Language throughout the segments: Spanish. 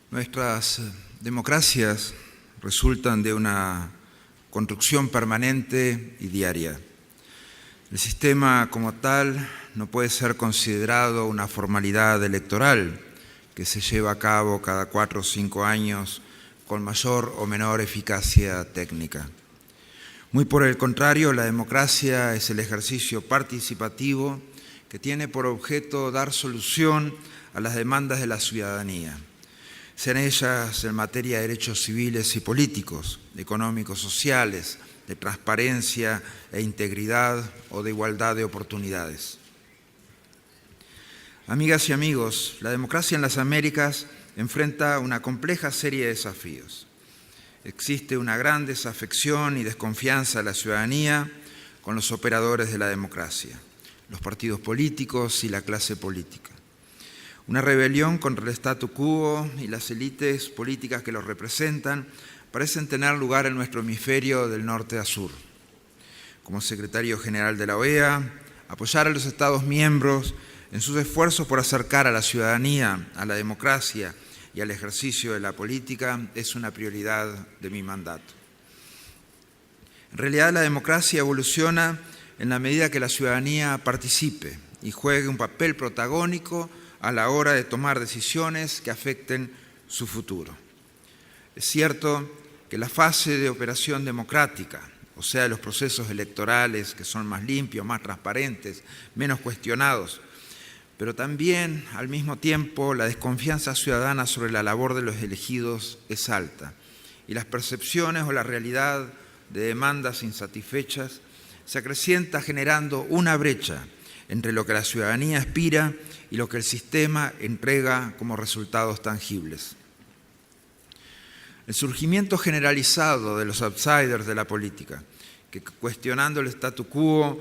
Nuestras democracias resultan de una construcción permanente y diaria. El sistema como tal no puede ser considerado una formalidad electoral que se lleva a cabo cada 4 o 5 años con mayor o menor eficacia técnica. Muy por el contrario, la democracia es el ejercicio participativo que tiene por objeto dar solución a las demandas de la ciudadanía, sean ellas en materia de derechos civiles y políticos, económicos, sociales, de transparencia e integridad o de igualdad de oportunidades. Amigas y amigos, la democracia en las Américas enfrenta una compleja serie de desafíos. Existe una gran desafección y desconfianza de la ciudadanía con los operadores de la democracia, los partidos políticos y la clase política. Una rebelión contra el statu quo y las élites políticas que los representan parecen tener lugar en nuestro hemisferio del norte a sur. Como secretario general de la OEA, apoyar a los Estados miembros en sus esfuerzos por acercar a la ciudadanía a la democracia y al ejercicio de la política es una prioridad de mi mandato. En realidad, la democracia evoluciona en la medida que la ciudadanía participe y juegue un papel protagónico a la hora de tomar decisiones que afecten su futuro. Es cierto que la fase de operación democrática, o sea, los procesos electorales que son más limpios, más transparentes, menos cuestionados, pero también, al mismo tiempo, la desconfianza ciudadana sobre la labor de los elegidos es alta y las percepciones o la realidad de demandas insatisfechas se acrecienta generando una brecha entre lo que la ciudadanía aspira y lo que el sistema entrega como resultados tangibles. El surgimiento generalizado de los outsiders de la política, que cuestionando el statu quo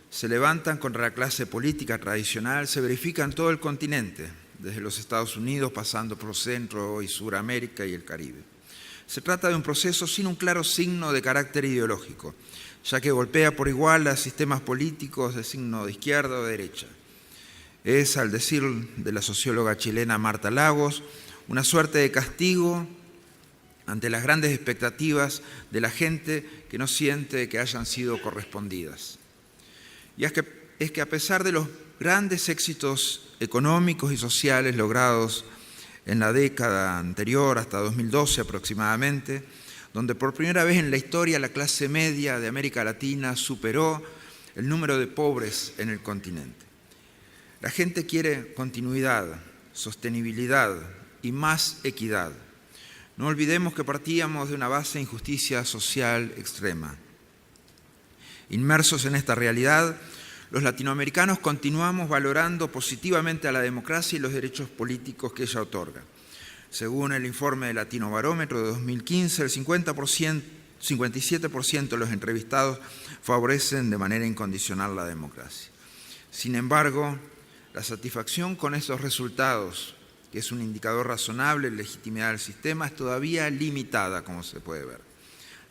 se levantan contra la clase política tradicional, se verifica en todo el continente, desde los Estados Unidos pasando por Centro y Suramérica y el Caribe. Se trata de un proceso sin un claro signo de carácter ideológico, ya que golpea por igual a sistemas políticos de signo de izquierda o de derecha. Es, al decir de la socióloga chilena Marta Lagos, una suerte de castigo ante las grandes expectativas de la gente que no siente que hayan sido correspondidas. Y es que a pesar de los grandes éxitos económicos y sociales logrados en la década anterior, hasta 2012 aproximadamente, donde por primera vez en la historia la clase media de América Latina superó el número de pobres en el continente. La gente quiere continuidad, sostenibilidad y más equidad. No olvidemos que partíamos de una base de injusticia social extrema. Inmersos en esta realidad, los latinoamericanos continuamos valorando positivamente a la democracia y los derechos políticos que ella otorga. Según el informe de Latino Barómetro de 2015, el 57% de los entrevistados favorecen de manera incondicional la democracia. Sin embargo, la satisfacción con esos resultados, que es un indicador razonable de legitimidad del sistema, es todavía limitada, como se puede ver.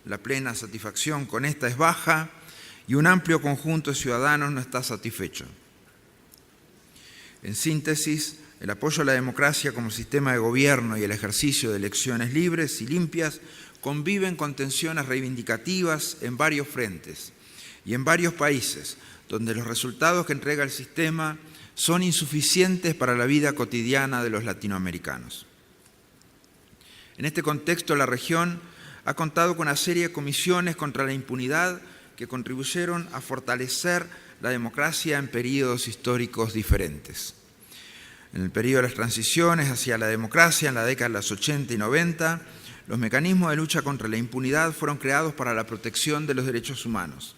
La plena satisfacción con esta es baja y un amplio conjunto de ciudadanos no está satisfecho. En síntesis, el apoyo a la democracia como sistema de gobierno y el ejercicio de elecciones libres y limpias conviven con tensiones reivindicativas en varios frentes y en varios países, donde los resultados que entrega el sistema son insuficientes para la vida cotidiana de los latinoamericanos. En este contexto, la región ha contado con una serie de comisiones contra la impunidad que contribuyeron a fortalecer la democracia en periodos históricos diferentes. En el periodo de las transiciones hacia la democracia, en la década de los 80 y 90, los mecanismos de lucha contra la impunidad fueron creados para la protección de los derechos humanos,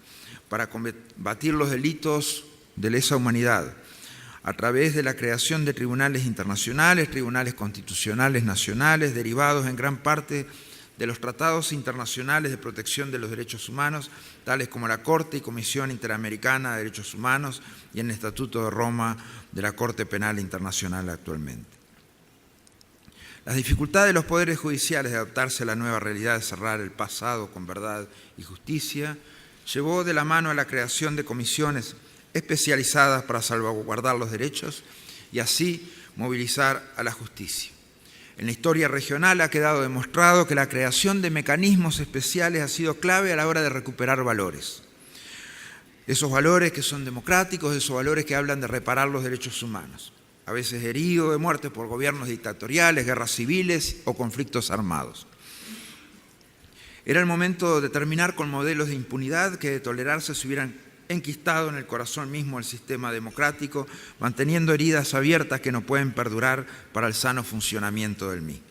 para combatir los delitos de lesa humanidad, a través de la creación de tribunales internacionales, tribunales constitucionales nacionales, derivados en gran parte de los tratados internacionales de protección de los derechos humanos, tales como la Corte y Comisión Interamericana de Derechos Humanos y el Estatuto de Roma de la Corte Penal Internacional actualmente. Las dificultades de los poderes judiciales de adaptarse a la nueva realidad de cerrar el pasado con verdad y justicia llevó de la mano a la creación de comisiones especializadas para salvaguardar los derechos y así movilizar a la justicia. En la historia regional ha quedado demostrado que la creación de mecanismos especiales ha sido clave a la hora de recuperar valores. Esos valores que son democráticos, esos valores que hablan de reparar los derechos humanos, a veces heridos de muerte por gobiernos dictatoriales, guerras civiles o conflictos armados. Era el momento de terminar con modelos de impunidad que de tolerarse se hubieran enquistado en el corazón mismo del sistema democrático, manteniendo heridas abiertas que no pueden perdurar para el sano funcionamiento del mismo.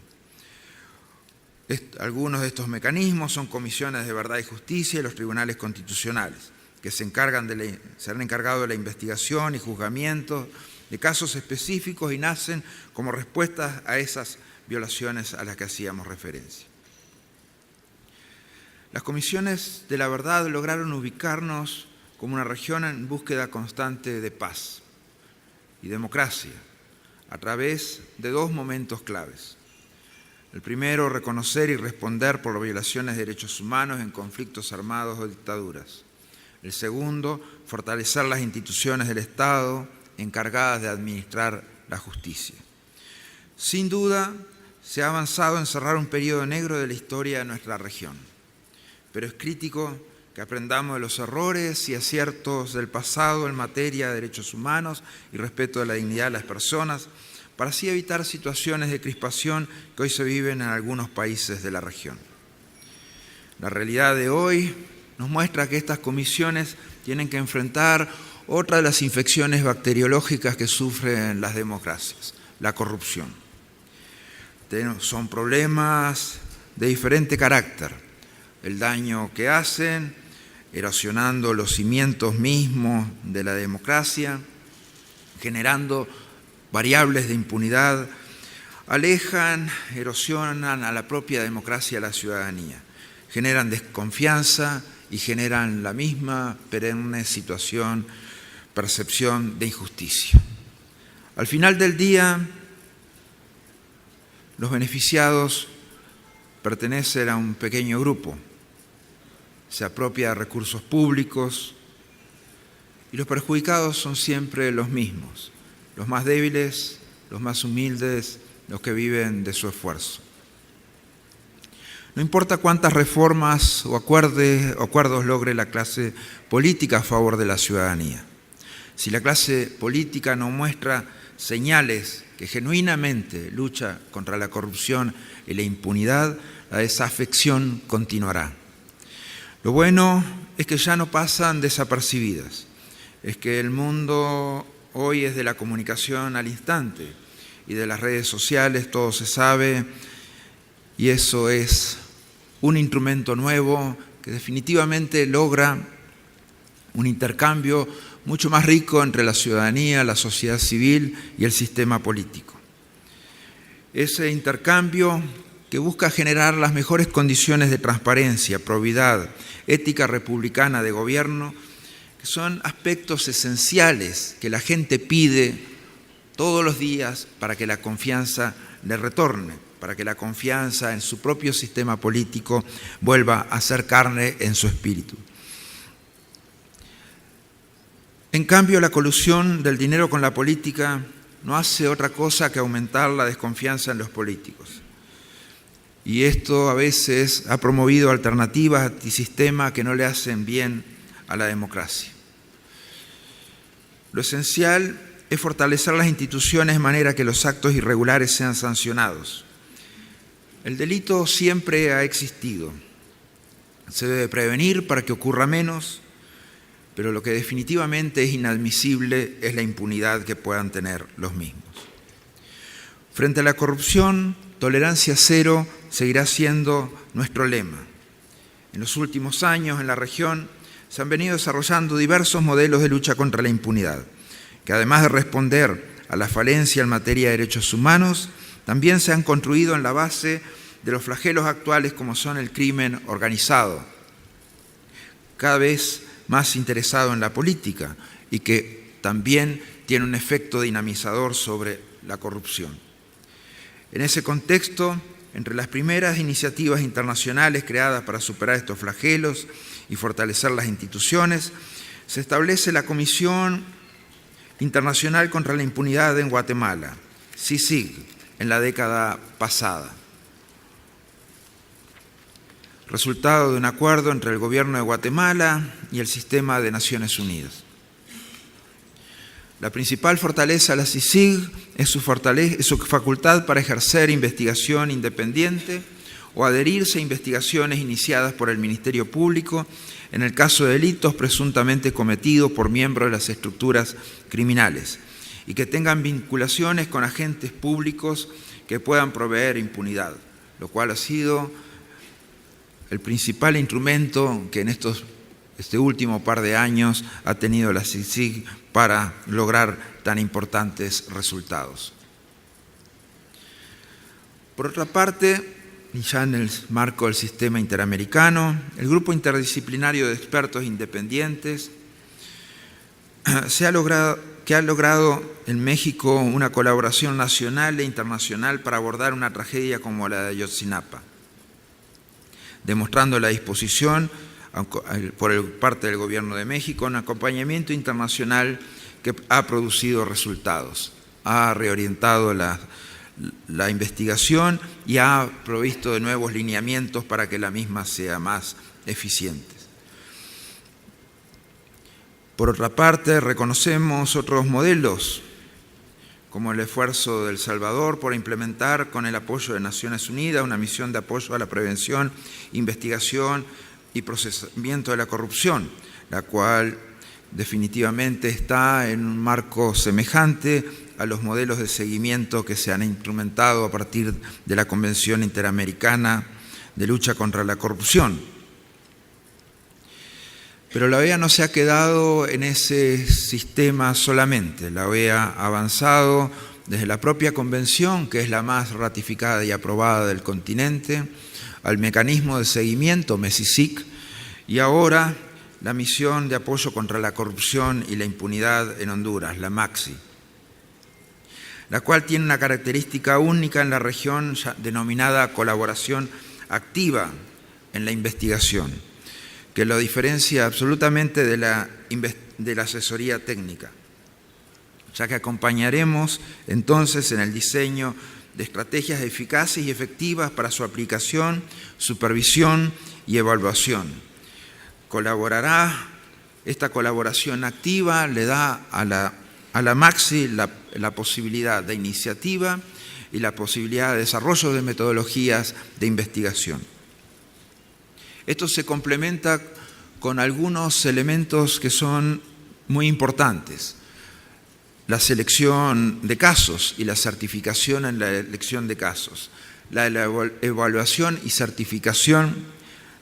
Algunos de estos mecanismos son comisiones de verdad y justicia y los tribunales constitucionales, que se han encargado de la investigación y juzgamiento de casos específicos y nacen como respuestas a esas violaciones a las que hacíamos referencia. Las comisiones de la verdad lograron ubicarnos como una región en búsqueda constante de paz y democracia, a través de dos momentos claves. El primero, reconocer y responder por las violaciones de derechos humanos en conflictos armados o dictaduras. El segundo, fortalecer las instituciones del Estado encargadas de administrar la justicia. Sin duda, se ha avanzado en cerrar un periodo negro de la historia de nuestra región, pero es crítico que aprendamos de los errores y aciertos del pasado en materia de derechos humanos y respeto de la dignidad de las personas, para así evitar situaciones de crispación que hoy se viven en algunos países de la región. La realidad de hoy nos muestra que estas comisiones tienen que enfrentar otra de las infecciones bacteriológicas que sufren las democracias, la corrupción. Son problemas de diferente carácter, el daño que hacen, erosionando los cimientos mismos de la democracia, generando variables de impunidad, alejan, erosionan a la propia democracia y a la ciudadanía, generan desconfianza y generan la misma perenne percepción de injusticia. Al final del día, los beneficiados pertenecen a un pequeño grupo, se apropia de recursos públicos y los perjudicados son siempre los mismos, los más débiles, los más humildes, los que viven de su esfuerzo. No importa cuántas reformas o acuerdos logre la clase política a favor de la ciudadanía. Si la clase política no muestra señales que genuinamente lucha contra la corrupción y la impunidad, la desafección continuará. Lo bueno es que ya no pasan desapercibidas, es que el mundo hoy es de la comunicación al instante y de las redes sociales, todo se sabe, y eso es un instrumento nuevo que definitivamente logra un intercambio mucho más rico entre la ciudadanía, la sociedad civil y el sistema político. Ese intercambio que busca generar las mejores condiciones de transparencia, probidad, ética republicana de gobierno, que son aspectos esenciales que la gente pide todos los días para que la confianza le retorne, para que la confianza en su propio sistema político vuelva a ser carne en su espíritu. En cambio, la colusión del dinero con la política no hace otra cosa que aumentar la desconfianza en los políticos. Y esto a veces ha promovido alternativas antisistema que no le hacen bien a la democracia. Lo esencial es fortalecer las instituciones de manera que los actos irregulares sean sancionados. El delito siempre ha existido. Se debe prevenir para que ocurra menos, pero lo que definitivamente es inadmisible es la impunidad que puedan tener los mismos. Frente a la corrupción, tolerancia cero seguirá siendo nuestro lema. En los últimos años en la región se han venido desarrollando diversos modelos de lucha contra la impunidad, que además de responder a la falencia en materia de derechos humanos, también se han construido en la base de los flagelos actuales como son el crimen organizado, cada vez más interesado en la política y que también tiene un efecto dinamizador sobre la corrupción. En ese contexto, entre las primeras iniciativas internacionales creadas para superar estos flagelos y fortalecer las instituciones, se establece la Comisión Internacional contra la Impunidad en Guatemala, CICIG, en la década pasada, resultado de un acuerdo entre el gobierno de Guatemala y el sistema de Naciones Unidas. La principal fortaleza de la CICIG es su facultad para ejercer investigación independiente o adherirse a investigaciones iniciadas por el Ministerio Público en el caso de delitos presuntamente cometidos por miembros de las estructuras criminales y que tengan vinculaciones con agentes públicos que puedan proveer impunidad, lo cual ha sido el principal instrumento que en este último par de años ha tenido la CICIG para lograr tan importantes resultados. Por otra parte, y ya en el marco del sistema interamericano, el grupo interdisciplinario de expertos independientes que ha logrado en México una colaboración nacional e internacional para abordar una tragedia como la de Ayotzinapa, demostrando la disposición por parte del Gobierno de México un acompañamiento internacional que ha producido resultados, ha reorientado la investigación y ha provisto de nuevos lineamientos para que la misma sea más eficiente. Por otra parte, reconocemos otros modelos, como el esfuerzo de El Salvador por implementar con el apoyo de Naciones Unidas una misión de apoyo a la prevención, investigación y procesamiento de la corrupción, la cual definitivamente está en un marco semejante a los modelos de seguimiento que se han implementado a partir de la Convención Interamericana de Lucha contra la Corrupción. Pero la OEA no se ha quedado en ese sistema solamente. La OEA ha avanzado desde la propia convención, que es la más ratificada y aprobada del continente, al mecanismo de seguimiento, MESICIC, y ahora la misión de apoyo contra la corrupción y la impunidad en Honduras, la MAXI, la cual tiene una característica única en la región denominada colaboración activa en la investigación, que lo diferencia absolutamente de la asesoría técnica, ya que acompañaremos entonces en el diseño de estrategias eficaces y efectivas para su aplicación, supervisión y evaluación. Esta colaboración activa le da a la MAXI la posibilidad de iniciativa y la posibilidad de desarrollo de metodologías de investigación. Esto se complementa con algunos elementos que son muy importantes. La selección de casos y la certificación en la elección de casos, la evaluación y certificación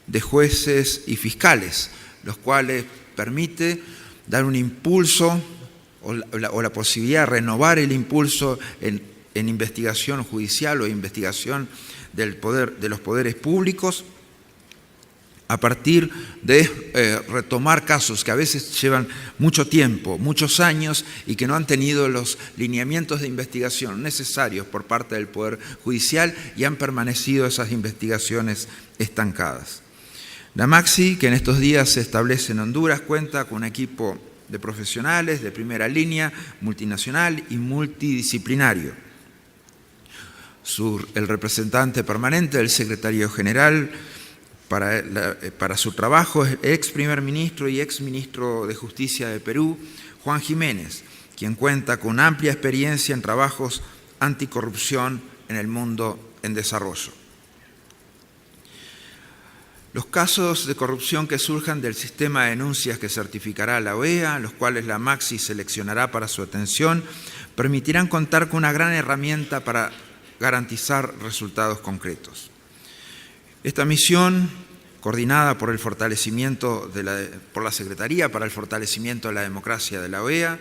de jueces y fiscales, los cuales permite dar un impulso o la posibilidad de renovar el impulso en investigación judicial o investigación de los poderes públicos, a partir de retomar casos que a veces llevan mucho tiempo, muchos años, y que no han tenido los lineamientos de investigación necesarios por parte del Poder Judicial y han permanecido esas investigaciones estancadas. La MAXI, que en estos días se establece en Honduras, cuenta con un equipo de profesionales de primera línea, multinacional y multidisciplinario. El representante permanente del secretario general para su trabajo es ex primer ministro y ex ministro de Justicia de Perú, Juan Jiménez, quien cuenta con amplia experiencia en trabajos anticorrupción en el mundo en desarrollo. Los casos de corrupción que surjan del sistema de denuncias que certificará la OEA, los cuales la MAXI seleccionará para su atención, permitirán contar con una gran herramienta para garantizar resultados concretos. Esta misión, coordinada por la Secretaría para el Fortalecimiento de la Democracia de la OEA,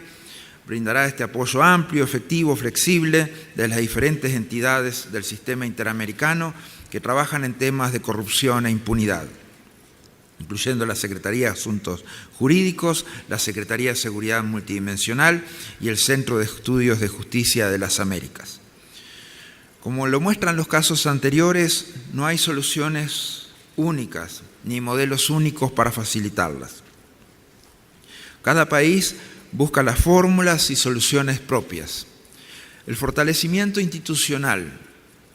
brindará este apoyo amplio, efectivo, flexible de las diferentes entidades del sistema interamericano que trabajan en temas de corrupción e impunidad, incluyendo la Secretaría de Asuntos Jurídicos, la Secretaría de Seguridad Multidimensional y el Centro de Estudios de Justicia de las Américas. Como lo muestran los casos anteriores, no hay soluciones únicas ni modelos únicos para facilitarlas. Cada país busca las fórmulas y soluciones propias. El fortalecimiento institucional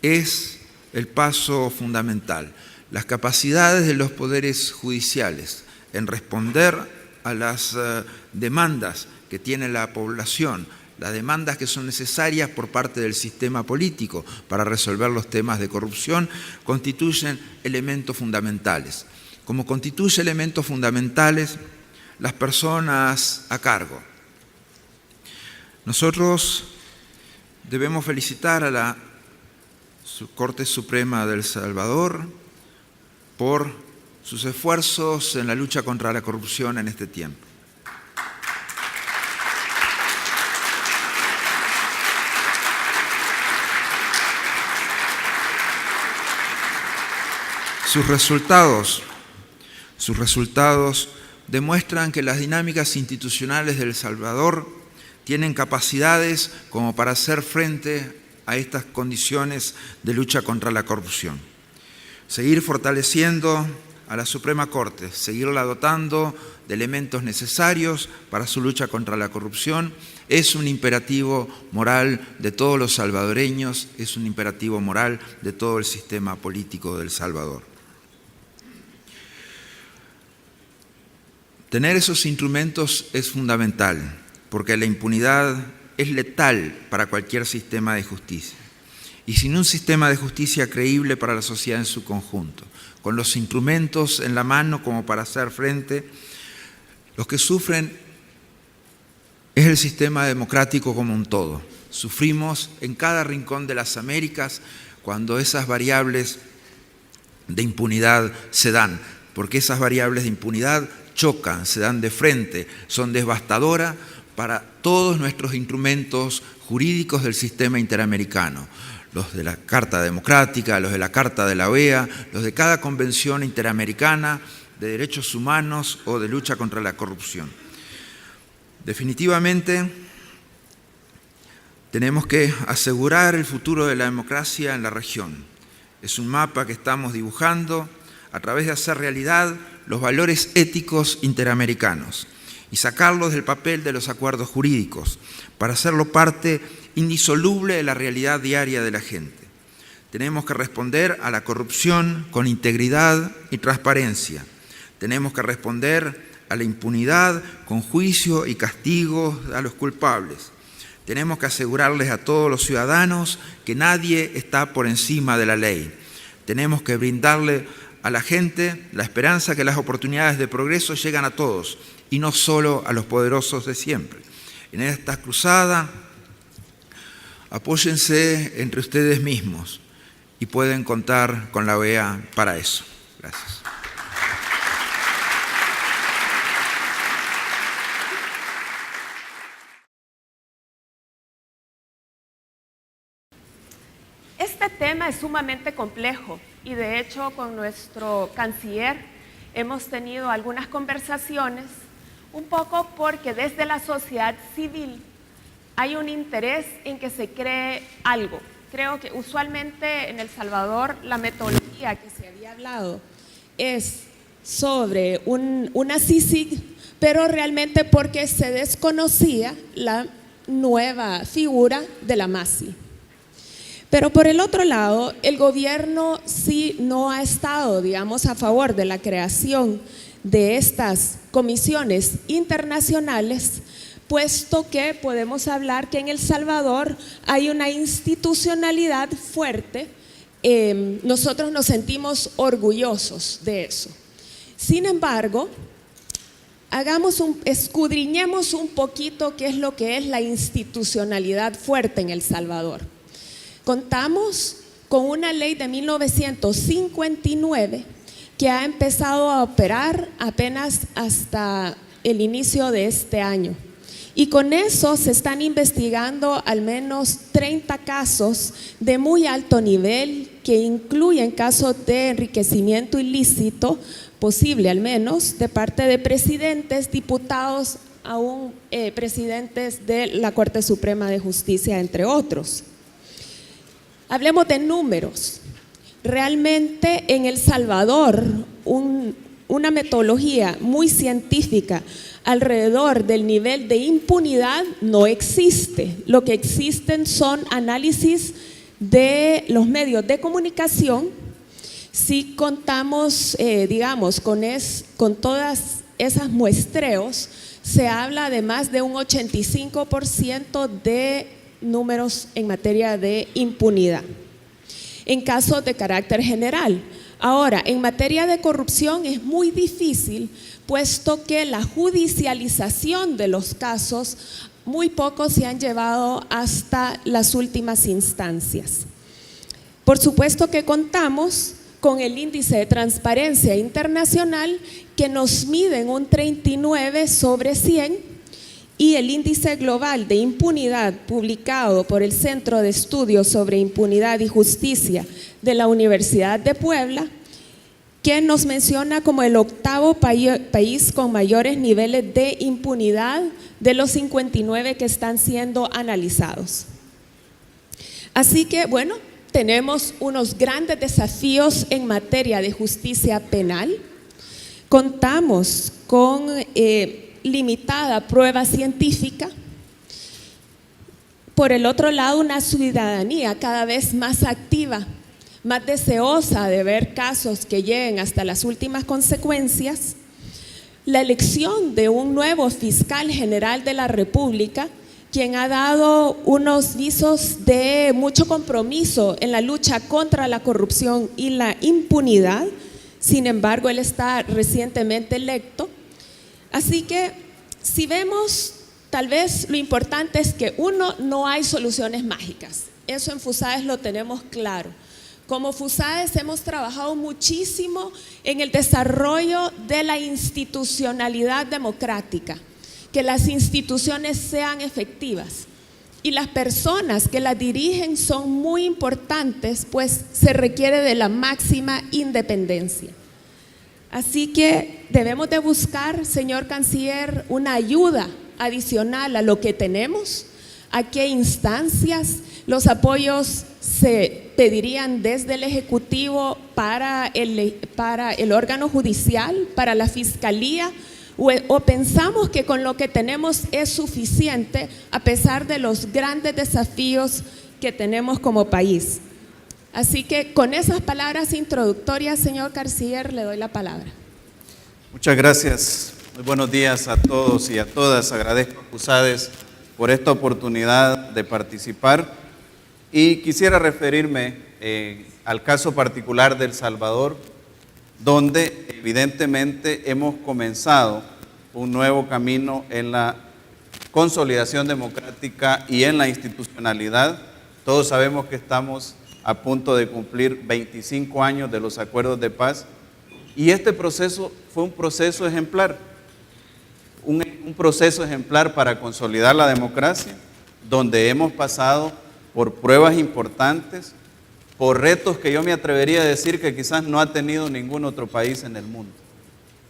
es el paso fundamental. Las capacidades de los poderes judiciales en responder a las demandas que tiene la población, las demandas que son necesarias por parte del sistema político para resolver los temas de corrupción, constituyen elementos fundamentales. Como constituye elementos fundamentales las personas a cargo. Nosotros debemos felicitar a la Corte Suprema de El Salvador por sus esfuerzos en la lucha contra la corrupción en este tiempo. Sus resultados demuestran que las dinámicas institucionales de El Salvador tienen capacidades como para hacer frente a estas condiciones de lucha contra la corrupción. Seguir fortaleciendo a la Suprema Corte, seguirla dotando de elementos necesarios para su lucha contra la corrupción, es un imperativo moral de todos los salvadoreños, es un imperativo moral de todo el sistema político de El Salvador. Tener esos instrumentos es fundamental, porque la impunidad es letal para cualquier sistema de justicia. Y sin un sistema de justicia creíble para la sociedad en su conjunto, con los instrumentos en la mano como para hacer frente, los que sufren es el sistema democrático como un todo. Sufrimos en cada rincón de las Américas cuando esas variables de impunidad se dan, porque esas variables de impunidad chocan, se dan de frente, son devastadoras para todos nuestros instrumentos jurídicos del sistema interamericano, los de la Carta Democrática, los de la Carta de la OEA, los de cada convención interamericana de derechos humanos o de lucha contra la corrupción. Definitivamente, tenemos que asegurar el futuro de la democracia en la región. Es un mapa que estamos dibujando a través de hacer realidad los valores éticos interamericanos y sacarlos del papel de los acuerdos jurídicos para hacerlo parte indisoluble de la realidad diaria de la gente. Tenemos que responder a la corrupción con integridad y transparencia. Tenemos que responder a la impunidad con juicio y castigo a los culpables. Tenemos que asegurarles a todos los ciudadanos que nadie está por encima de la ley. Tenemos que brindarle a la gente la esperanza que las oportunidades de progreso llegan a todos y no solo a los poderosos de siempre. En esta cruzada, apóyense entre ustedes mismos y pueden contar con la OEA para eso. Gracias. Este tema es sumamente complejo y de hecho con nuestro canciller hemos tenido algunas conversaciones un poco porque desde la sociedad civil hay un interés en que se cree algo. Creo que usualmente en El Salvador la metodología que se había hablado es sobre una CICIG, pero realmente porque se desconocía la nueva figura de la MASI. Pero por el otro lado, el gobierno sí no ha estado, digamos, a favor de la creación de estas comisiones internacionales, puesto que podemos hablar que en El Salvador hay una institucionalidad fuerte. Nosotros nos sentimos orgullosos de eso. Sin embargo, escudriñemos un poquito qué es lo que es la institucionalidad fuerte en El Salvador. Contamos con una ley de 1959 que ha empezado a operar apenas hasta el inicio de este año. Y con eso se están investigando al menos 30 casos de muy alto nivel que incluyen casos de enriquecimiento ilícito, posible al menos, de parte de presidentes, diputados, aún presidentes de la Corte Suprema de Justicia, entre otros. Hablemos de números. Realmente en El Salvador una metodología muy científica alrededor del nivel de impunidad no existe. Lo que existen son análisis de los medios de comunicación. Si contamos, digamos, con todas esas muestreos, se habla de más de un 85% de números en materia de impunidad, en casos de carácter general. Ahora, en materia de corrupción es muy difícil, puesto que la judicialización de los casos, muy pocos se han llevado hasta las últimas instancias. Por supuesto que contamos con el índice de transparencia internacional, que nos mide en un 39 sobre 100, y el índice global de impunidad publicado por el Centro de Estudios sobre Impunidad y Justicia de la Universidad de Puebla, que nos menciona como el 8º país con mayores niveles de impunidad de los 59 que están siendo analizados. Así que, bueno, tenemos unos grandes desafíos en materia de justicia penal. Contamos con limitada prueba científica. Por el otro lado, una ciudadanía cada vez más activa, más deseosa de ver casos que lleguen hasta las últimas consecuencias. La elección de un nuevo fiscal general de la República, quien ha dado unos visos de mucho compromiso en la lucha contra la corrupción y la impunidad. Sin embargo, él está recientemente electo. Así que, si vemos, tal vez lo importante es que, uno, no hay soluciones mágicas. Eso en FUSAES lo tenemos claro. Como FUSAES hemos trabajado muchísimo en el desarrollo de la institucionalidad democrática, que las instituciones sean efectivas, y las personas que las dirigen son muy importantes, pues se requiere de la máxima independencia. Así que debemos de buscar, señor canciller, una ayuda adicional a lo que tenemos. ¿A qué instancias? Los apoyos se pedirían desde el Ejecutivo para el órgano judicial, para la Fiscalía, o pensamos que con lo que tenemos es suficiente a pesar de los grandes desafíos que tenemos como país. Así que con esas palabras introductorias, señor canciller, le doy la palabra. Muchas gracias. Muy buenos días a todos y a todas. Agradezco a FUSAES por esta oportunidad de participar, y quisiera referirme al caso particular de El Salvador, donde evidentemente hemos comenzado un nuevo camino en la consolidación democrática y en la institucionalidad. Todos sabemos que estamos a punto de cumplir 25 años de los acuerdos de paz, y este proceso fue un proceso ejemplar, un proceso ejemplar para consolidar la democracia, donde hemos pasado por pruebas importantes, por retos que yo me atrevería a decir que quizás no ha tenido ningún otro país en el mundo.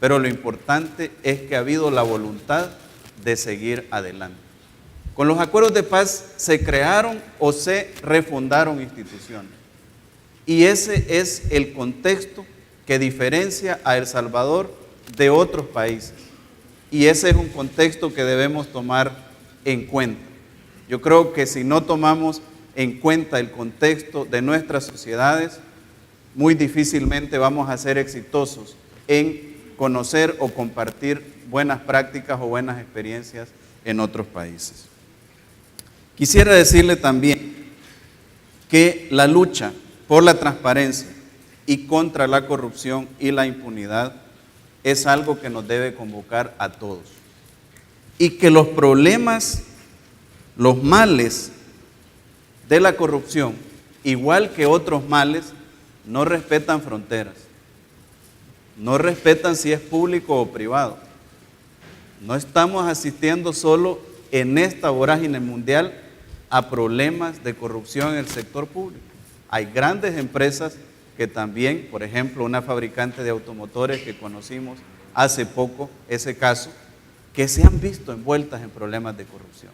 Pero lo importante es que ha habido la voluntad de seguir adelante. Con los acuerdos de paz se crearon o se refundaron instituciones. Y ese es el contexto que diferencia a El Salvador de otros países. Y ese es un contexto que debemos tomar en cuenta. Yo creo que si no tomamos en cuenta el contexto de nuestras sociedades, muy difícilmente vamos a ser exitosos en conocer o compartir buenas prácticas o buenas experiencias en otros países. Quisiera decirle también que la lucha por la transparencia y contra la corrupción y la impunidad es algo que nos debe convocar a todos, y que los problemas, los males de la corrupción, igual que otros males, no respetan fronteras, no respetan si es público o privado. No estamos asistiendo solo en esta vorágine mundial a problemas de corrupción en el sector público. Hay grandes empresas que también, por ejemplo, una fabricante de automotores que conocimos hace poco, ese caso, que se han visto envueltas en problemas de corrupción.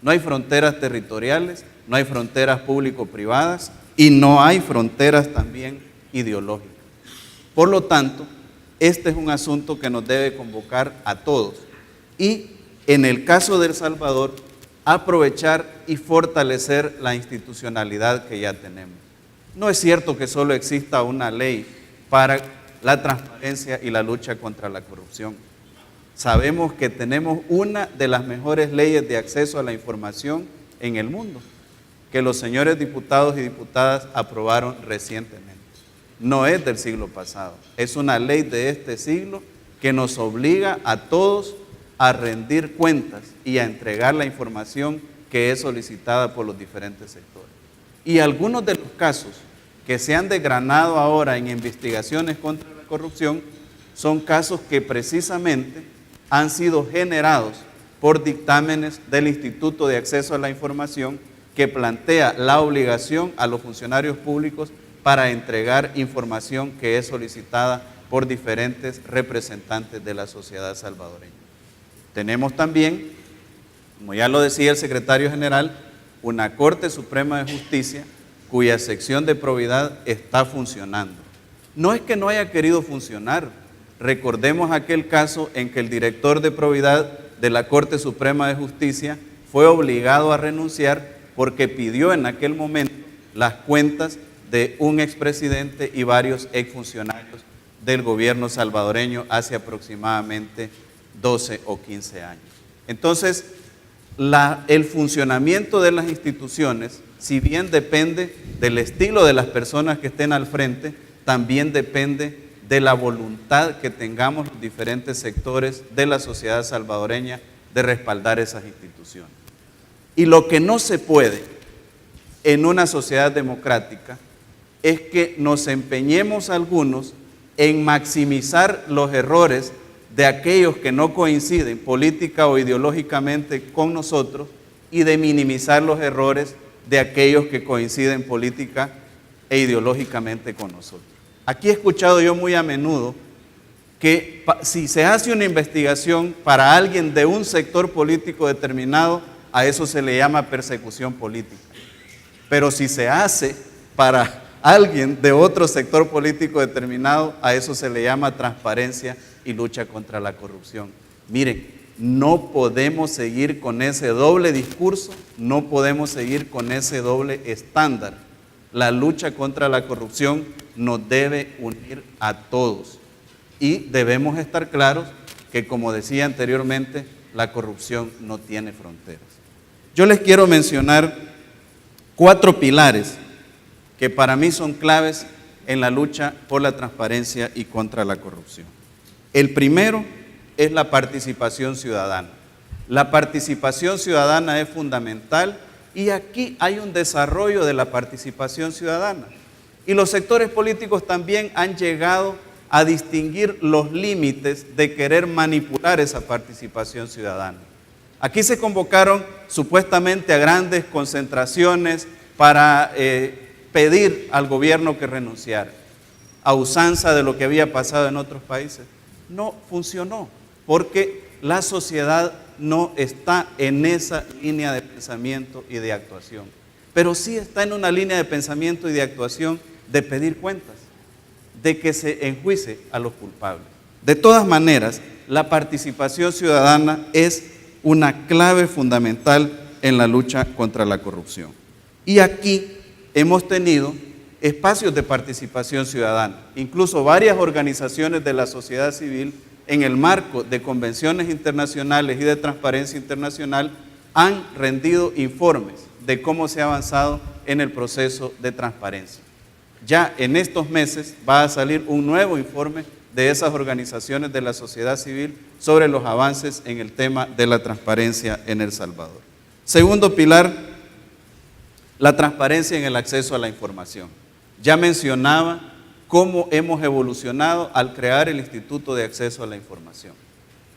No hay fronteras territoriales, no hay fronteras público-privadas y no hay fronteras también ideológicas. Por lo tanto, este es un asunto que nos debe convocar a todos y, en el caso de El Salvador, aprovechar y fortalecer la institucionalidad que ya tenemos. No es cierto que solo exista una ley para la transparencia y la lucha contra la corrupción. Sabemos que tenemos una de las mejores leyes de acceso a la información en el mundo, que los señores diputados y diputadas aprobaron recientemente. No es del siglo pasado, es una ley de este siglo que nos obliga a todos a rendir cuentas y a entregar la información que es solicitada por los diferentes sectores. Y algunos de los casos que se han desgranado ahora en investigaciones contra la corrupción son casos que precisamente han sido generados por dictámenes del Instituto de Acceso a la Información, que plantea la obligación a los funcionarios públicos para entregar información que es solicitada por diferentes representantes de la sociedad salvadoreña. Tenemos también, como ya lo decía el secretario general, una Corte Suprema de Justicia cuya sección de probidad está funcionando. No es que no haya querido funcionar. Recordemos aquel caso en que el director de probidad de la Corte Suprema de Justicia fue obligado a renunciar porque pidió en aquel momento las cuentas de un expresidente y varios exfuncionarios del gobierno salvadoreño hace aproximadamente 12 o 15 años. Entonces, el funcionamiento de las instituciones, si bien depende del estilo de las personas que estén al frente, también depende de la voluntad que tengamos los diferentes sectores de la sociedad salvadoreña de respaldar esas instituciones. Y lo que no se puede en una sociedad democrática es que nos empeñemos algunos en maximizar los errores de aquellos que no coinciden política o ideológicamente con nosotros y de minimizar los errores de aquellos que coinciden política e ideológicamente con nosotros. Aquí he escuchado yo muy a menudo que si se hace una investigación para alguien de un sector político determinado, a eso se le llama persecución política. Pero si se hace para alguien de otro sector político determinado, a eso se le llama transparencia y lucha contra la corrupción. Miren, no podemos seguir con ese doble discurso, no podemos seguir con ese doble estándar. La lucha contra la corrupción nos debe unir a todos y debemos estar claros que, como decía anteriormente, la corrupción no tiene fronteras. Yo les quiero mencionar 4 pilares que para mí son claves en la lucha por la transparencia y contra la corrupción. El primero es la participación ciudadana. La participación ciudadana es fundamental y aquí hay un desarrollo de la participación ciudadana. Y los sectores políticos también han llegado a distinguir los límites de querer manipular esa participación ciudadana. Aquí se convocaron supuestamente a grandes concentraciones para pedir al gobierno que renunciara, a usanza de lo que había pasado en otros países. No funcionó, porque la sociedad no está en esa línea de pensamiento y de actuación, pero sí está en una línea de pensamiento y de actuación de pedir cuentas, de que se enjuicie a los culpables. De todas maneras, la participación ciudadana es una clave fundamental en la lucha contra la corrupción. Y aquí hemos tenido espacios de participación ciudadana, incluso varias organizaciones de la sociedad civil en el marco de convenciones internacionales y de transparencia internacional han rendido informes de cómo se ha avanzado en el proceso de transparencia. Ya en estos meses va a salir un nuevo informe de esas organizaciones de la sociedad civil sobre los avances en el tema de la transparencia en El Salvador. Segundo pilar, la transparencia en el acceso a la información. Ya mencionaba cómo hemos evolucionado al crear el Instituto de Acceso a la Información.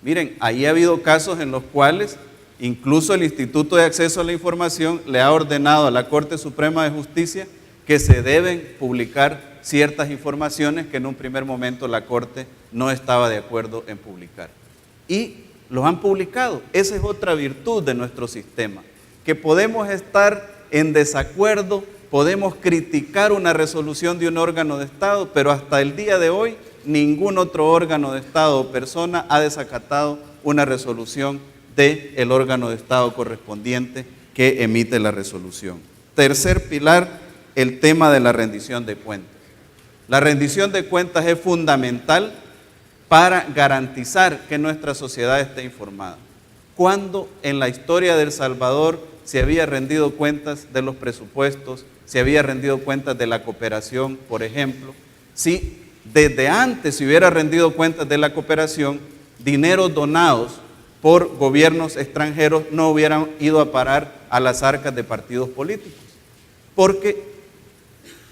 Miren, ahí ha habido casos en los cuales incluso el Instituto de Acceso a la Información le ha ordenado a la Corte Suprema de Justicia que se deben publicar ciertas informaciones que en un primer momento la Corte no estaba de acuerdo en publicar. Y los han publicado. Esa es otra virtud de nuestro sistema, que podemos estar en desacuerdo, podemos criticar una resolución de un órgano de Estado, pero hasta el día de hoy ningún otro órgano de Estado o persona ha desacatado una resolución del órgano de Estado correspondiente que emite la resolución. Tercer pilar, el tema de la rendición de cuentas. La rendición de cuentas es fundamental para garantizar que nuestra sociedad esté informada. ¿Cuándo en la historia de El Salvador se había rendido cuentas de los presupuestos, se había rendido cuentas de la cooperación, por ejemplo? Si desde antes se hubiera rendido cuentas de la cooperación, dineros donados por gobiernos extranjeros no hubieran ido a parar a las arcas de partidos políticos, porque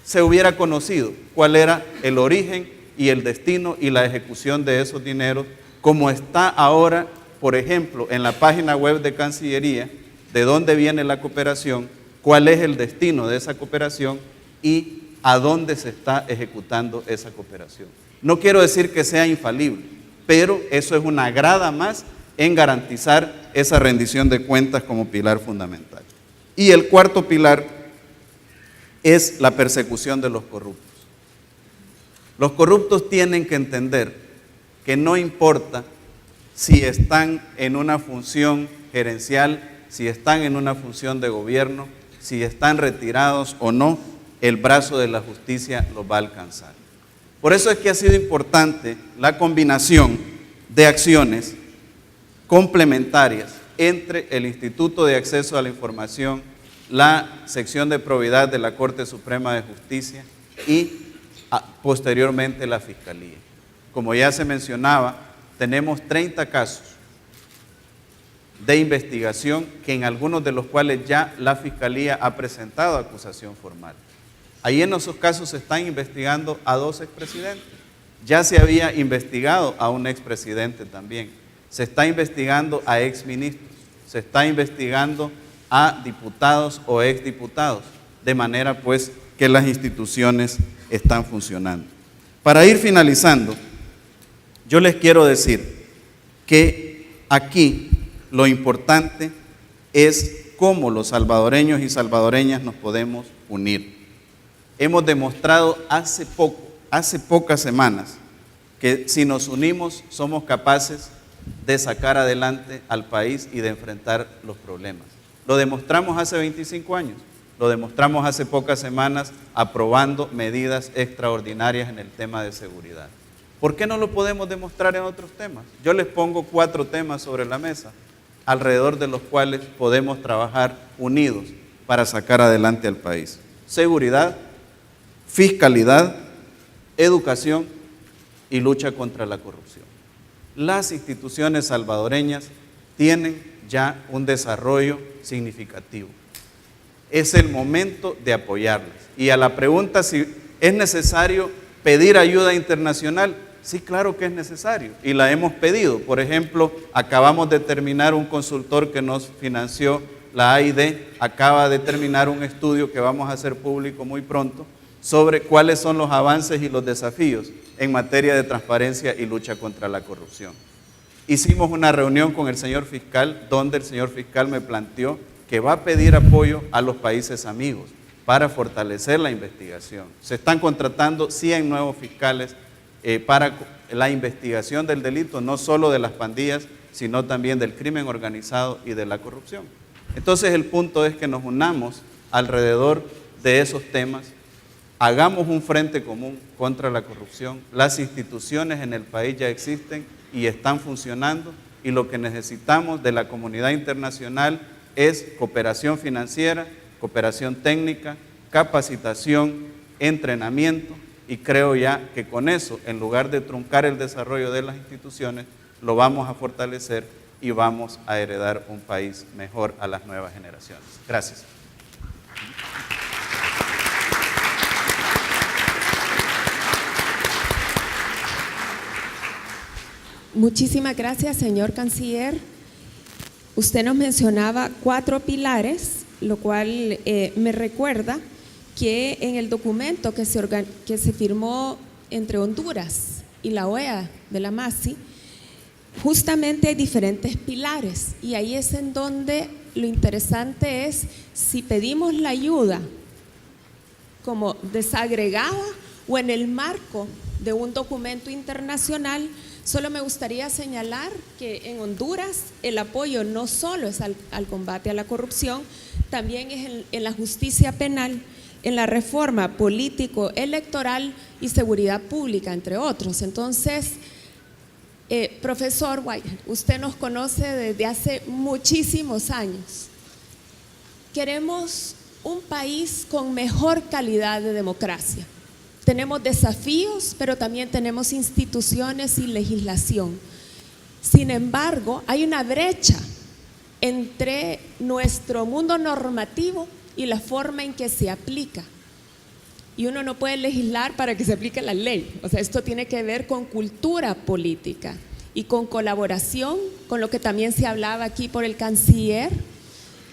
se hubiera conocido cuál era el origen y el destino y la ejecución de esos dineros, como está ahora, por ejemplo, en la página web de Cancillería, de dónde viene la cooperación, cuál es el destino de esa cooperación y a dónde se está ejecutando esa cooperación. No quiero decir que sea infalible, pero eso es una grada más en garantizar esa rendición de cuentas como pilar fundamental. Y el cuarto pilar es la persecución de los corruptos. Los corruptos tienen que entender que no importa si están en una función gerencial, si están en una función de gobierno, si están retirados o no, el brazo de la justicia los va a alcanzar. Por eso es que ha sido importante la combinación de acciones complementarias entre el Instituto de Acceso a la Información, la sección de probidad de la Corte Suprema de Justicia y posteriormente la Fiscalía. Como ya se mencionaba, tenemos 30 casos de investigación que en algunos de los cuales ya la Fiscalía ha presentado acusación formal. Ahí en esos casos se están investigando a 2 expresidentes. Ya se había investigado a un expresidente también. Se está investigando a exministros. Se está investigando a diputados o exdiputados. De manera pues que las instituciones están funcionando. Para ir finalizando, yo les quiero decir que aquí lo importante es cómo los salvadoreños y salvadoreñas nos podemos unir. Hemos demostrado hace pocas semanas, que si nos unimos somos capaces de sacar adelante al país y de enfrentar los problemas. Lo demostramos hace 25 años, lo demostramos hace pocas semanas aprobando medidas extraordinarias en el tema de seguridad. ¿Por qué no lo podemos demostrar en otros temas? Yo les pongo 4 temas sobre la mesa, alrededor de los cuales podemos trabajar unidos para sacar adelante al país. Seguridad, fiscalidad, educación y lucha contra la corrupción. Las instituciones salvadoreñas tienen ya un desarrollo significativo. Es el momento de apoyarlas. Y a la pregunta si es necesario pedir ayuda internacional, sí, claro que es necesario y la hemos pedido. Por ejemplo, acabamos de terminar un consultor que nos financió la AID, acaba de terminar un estudio que vamos a hacer público muy pronto sobre cuáles son los avances y los desafíos en materia de transparencia y lucha contra la corrupción. Hicimos una reunión con el señor fiscal, donde el señor fiscal me planteó que va a pedir apoyo a los países amigos para fortalecer la investigación. Se están contratando 100 nuevos fiscales para la investigación del delito, no solo de las pandillas, sino también del crimen organizado y de la corrupción. Entonces el punto es que nos unamos alrededor de esos temas, hagamos un frente común contra la corrupción. Las instituciones en el país ya existen y están funcionando, y lo que necesitamos de la comunidad internacional es cooperación financiera, cooperación técnica, capacitación, entrenamiento, y creo ya que con eso, en lugar de truncar el desarrollo de las instituciones, lo vamos a fortalecer y vamos a heredar un país mejor a las nuevas generaciones. Gracias. Muchísimas gracias, señor canciller. Usted nos mencionaba 4 pilares, lo cual me recuerda que en el documento que se firmó entre Honduras y la OEA de la MASI, justamente hay diferentes pilares, y ahí es en donde lo interesante es si pedimos la ayuda como desagregada o en el marco de un documento internacional, Solo me gustaría señalar que en Honduras el apoyo no solo es al combate a la corrupción, también es en la justicia penal, en la reforma político-electoral y seguridad pública, entre otros. Entonces, profesor White, usted nos conoce desde hace muchísimos años. Queremos un país con mejor calidad de democracia. Tenemos desafíos, pero también tenemos instituciones y legislación. Sin embargo, hay una brecha entre nuestro mundo normativo y la forma en que se aplica. Y uno no puede legislar para que se aplique la ley. O sea, esto tiene que ver con cultura política y con colaboración, con lo que también se hablaba aquí por el canciller,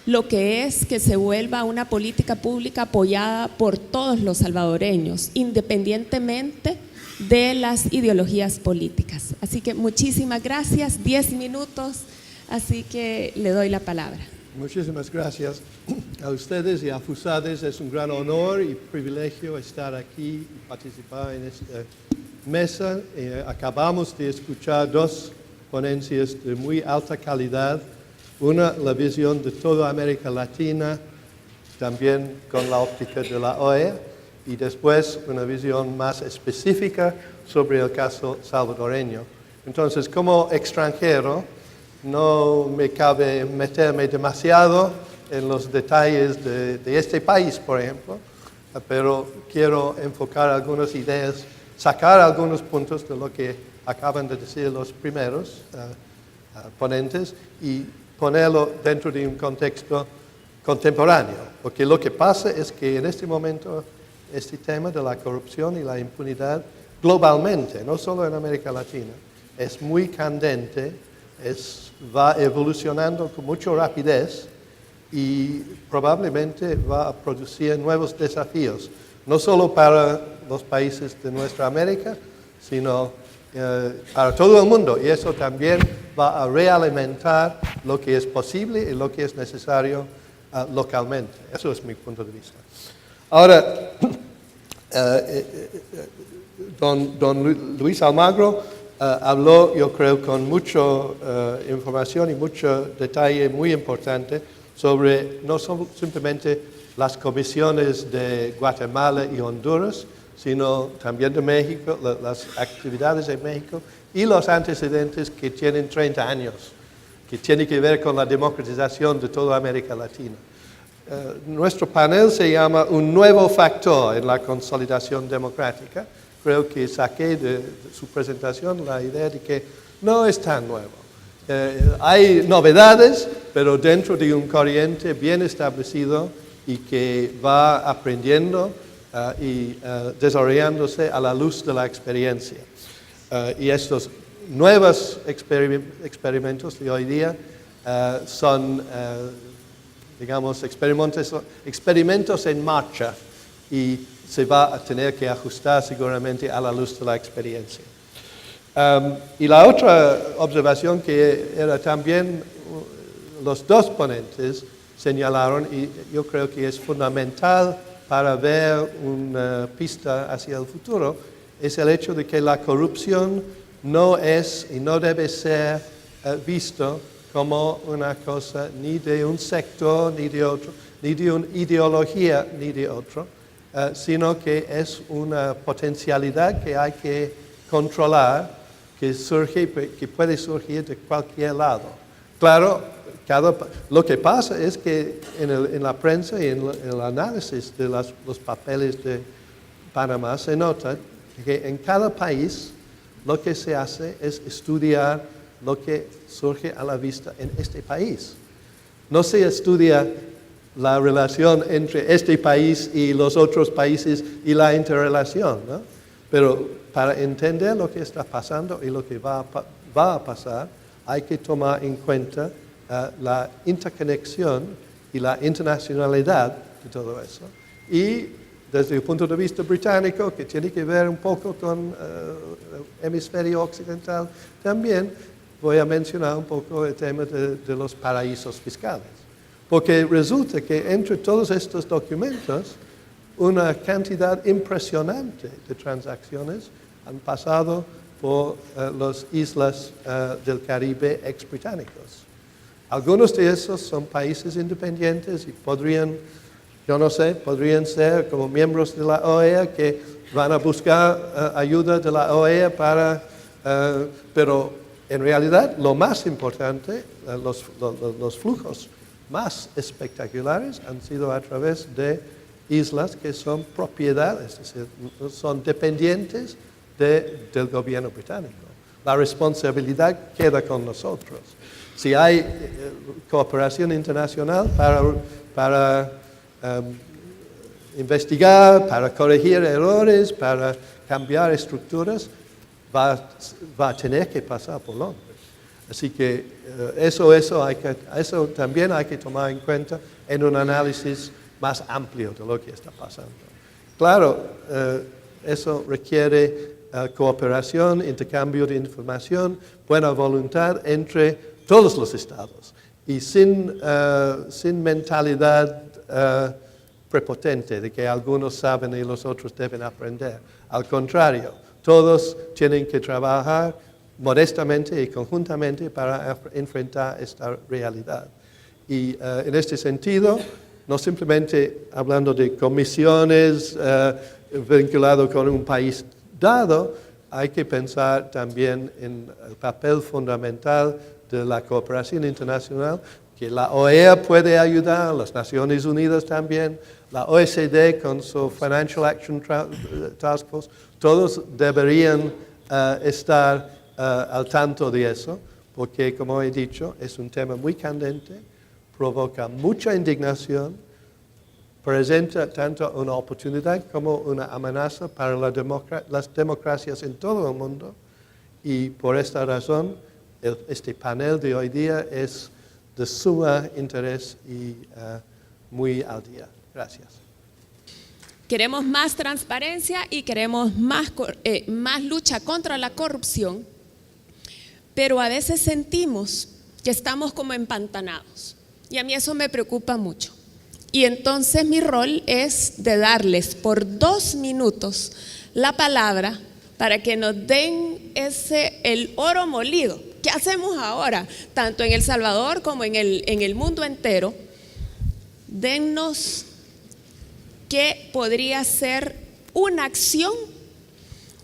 lo que es que se vuelva una política pública apoyada por todos los salvadoreños, independientemente de las ideologías políticas. Así que muchísimas gracias, 10 minutos, así que le doy la palabra. Muchísimas gracias a ustedes y a FUSADES. Es un gran honor y privilegio estar aquí y participar en esta mesa. Acabamos de escuchar dos ponencias de muy alta calidad. Una, la visión de toda América Latina, también con la óptica de la OEA, y después una visión más específica sobre el caso salvadoreño. Entonces, como extranjero, no me cabe meterme demasiado en los detalles de este país, por ejemplo, pero quiero enfocar algunas ideas, sacar algunos puntos de lo que acaban de decir los primeros ponentes y ponerlo dentro de un contexto contemporáneo, porque lo que pasa es que en este momento este tema de la corrupción y la impunidad globalmente, no solo en América Latina, es muy candente, va evolucionando con mucha rapidez y probablemente va a producir nuevos desafíos, no solo para los países de nuestra América, sino para todo el mundo, y eso también va a realimentar lo que es posible y lo que es necesario localmente. Eso es mi punto de vista. Ahora, don Luis Almagro habló, yo creo, con mucha información y mucho detalle muy importante sobre no simplemente las comisiones de Guatemala y Honduras, sino también de México, las actividades en México y los antecedentes que tienen 30 años, que tienen que ver con la democratización de toda América Latina. Nuestro panel se llama Un nuevo factor en la consolidación democrática. Creo que saqué de su presentación la idea de que no es tan nuevo. Hay novedades, pero dentro de un corriente bien establecido y que va aprendiendo y desarrollándose a la luz de la experiencia. Y estos nuevos experimentos de hoy día son, digamos, experimentos en marcha y se va a tener que ajustar seguramente a la luz de la experiencia. Y la otra observación que era también los dos ponentes señalaron, y yo creo que es fundamental para ver una pista hacia el futuro, es el hecho de que la corrupción no es y no debe ser visto como una cosa ni de un sector ni de otro, ni de una ideología ni de otro, sino que es una potencialidad que hay que controlar, que puede surgir de cualquier lado. Claro, lo que pasa es que en la prensa y en el análisis de los papeles de Panamá se nota que en cada país lo que se hace es estudiar lo que surge a la vista en este país. No se estudia la relación entre este país y los otros países y la interrelación, ¿no? Pero para entender lo que está pasando y lo que va a pasar, hay que tomar en cuenta la interconexión y la internacionalidad de todo eso. Y desde el punto de vista británico, que tiene que ver un poco con el hemisferio occidental, también voy a mencionar un poco el tema de los paraísos fiscales. Porque resulta que entre todos estos documentos, una cantidad impresionante de transacciones han pasado por las islas del Caribe ex-británicos. Algunos de esos son países independientes y podrían, yo no sé, podrían ser como miembros de la OEA que van a buscar ayuda de la OEA pero en realidad lo más importante, los flujos más espectaculares han sido a través de islas que son propiedad, es decir, son dependientes del gobierno británico. La responsabilidad queda con nosotros. Si hay cooperación internacional para investigar, para corregir errores, para cambiar estructuras, va a tener que pasar por Londres. Así que eso también hay que tomar en cuenta en un análisis más amplio de lo que está pasando. Claro, eso requiere cooperación, intercambio de información, buena voluntad entre todos los estados y sin mentalidad prepotente de que algunos saben y los otros deben aprender. Al contrario, todos tienen que trabajar modestamente y conjuntamente para enfrentar esta realidad. Y en este sentido, no simplemente hablando de comisiones vinculadas con un país dado, hay que pensar también en el papel fundamental de la cooperación internacional, que la OEA puede ayudar, las Naciones Unidas también, la OECD con su Financial Action Task Force, todos deberían estar al tanto de eso, porque como he dicho, es un tema muy candente, provoca mucha indignación, presenta tanto una oportunidad como una amenaza para las democracias en todo el mundo, y por esta razón este panel de hoy día es de suma interés y muy al día. Gracias. Queremos más transparencia y queremos más lucha contra la corrupción, pero a veces sentimos que estamos como empantanados y a mí eso me preocupa mucho. Y entonces mi rol es de darles por 2 minutos la palabra para que nos den el oro molido. ¿Qué hacemos ahora? Tanto en El Salvador como en el mundo entero. Dennos qué podría ser una acción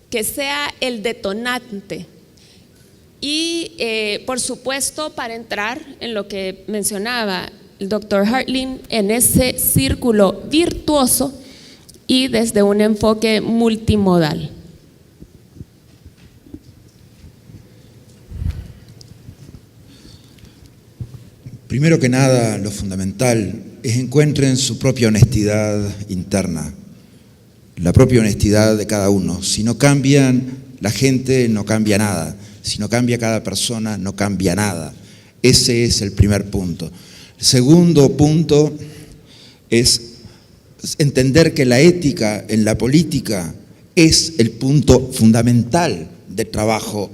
que sea el detonante. Y por supuesto, para entrar en lo que mencionaba el doctor Hartling, en ese círculo virtuoso y desde un enfoque multimodal. Primero que nada, lo fundamental es encuentren su propia honestidad interna, la propia honestidad de cada uno. Si no cambian, la gente no cambia nada. Si no cambia cada persona, no cambia nada. Ese es el primer punto. El segundo punto es entender que la ética en la política es el punto fundamental de trabajo